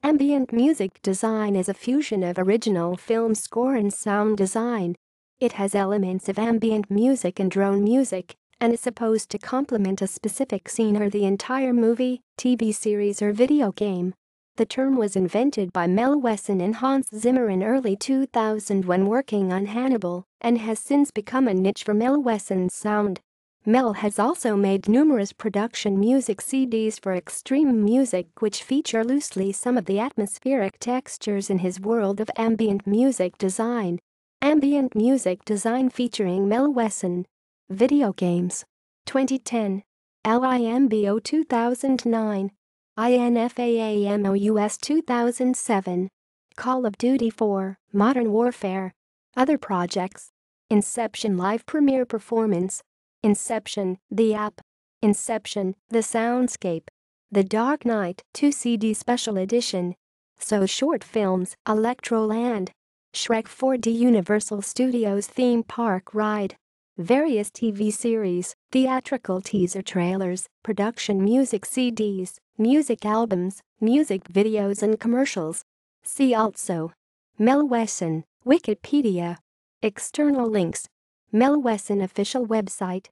Ambient music design is a fusion of original film score and sound design. It has elements of ambient music and drone music and is supposed to complement a specific scene or the entire movie, TV series or video game. The term was invented by Mel Wesson and Hans Zimmer in early 2000 when working on Hannibal and has since become a niche for Mel Wesson's sound. Mel has also made numerous production music CDs for extreme music which feature loosely some of the atmospheric textures in his world of ambient music design. Ambient music design featuring Mel Wesson. Video games. 2010. LIMBO 2009. INFAAMOUS 2007. Call of Duty 4, Modern Warfare. Other projects. Inception live premiere performance. Inception, the app. Inception, the soundscape. The Dark Knight 2 CD Special Edition. So short films, Electroland. Shrek 4D Universal Studios theme park ride. Various TV series, theatrical teaser trailers, production music CDs, music albums, music videos and commercials. See also. Mel Wesson, Wikipedia. External links. Mel Wesson official website.